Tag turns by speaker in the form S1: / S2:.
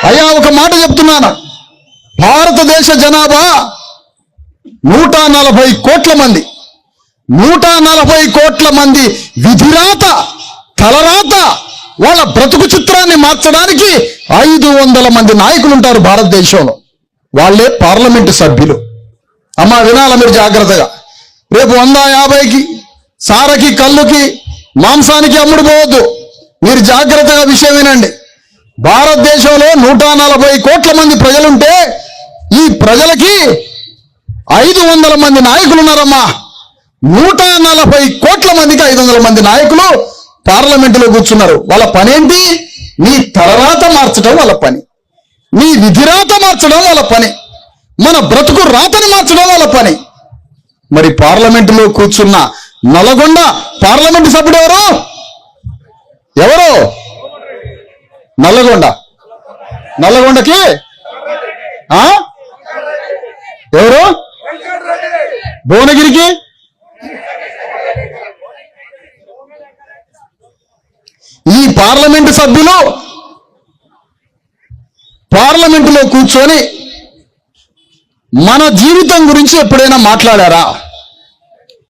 S1: అయ్యా ఒక మాట చెప్తున్నాను, భారతదేశ జనాభా 140 కోట్ల మంది. 140 కోట్ల మంది విధిరాత, తలరాత, వాళ్ళ బ్రతుకు చిత్రాన్ని మార్చడానికి 500 మంది నాయకులు ఉంటారు భారతదేశంలో. వాళ్ళే పార్లమెంటు సభ్యులు. అమ్మా వినాల మీరు జాగ్రత్తగా. రేపు 150కి సారకి, కళ్ళుకి, మాంసానికి అమ్ముడు పోవద్దు. మీరు జాగ్రత్తగా విషయం వినండి. భారతదేశంలో 140 కోట్ల మంది ప్రజలుంటే ఈ ప్రజలకి 500 మంది నాయకులు ఉన్నారమ్మా. 140 కోట్ల మందికి 500 మంది నాయకులు పార్లమెంటులో కూర్చున్నారు. వాళ్ళ పనేంటి? నీ తలరాత మార్చడం వాళ్ళ పని, నీ విధిరాత మార్చడం వాళ్ళ పని, మన బ్రతుకు రాతని మార్చడం వాళ్ళ పని. మరి పార్లమెంటులో కూర్చున్న నల్గొండ పార్లమెంటు సభ్యుడు ఎవరు? నల్లగొండకి ఎవరు? భువనగిరికి ఈ పార్లమెంటు సభ్యులు పార్లమెంటులో కూర్చొని మన జీవితం గురించి ఎప్పుడైనా మాట్లాడారా?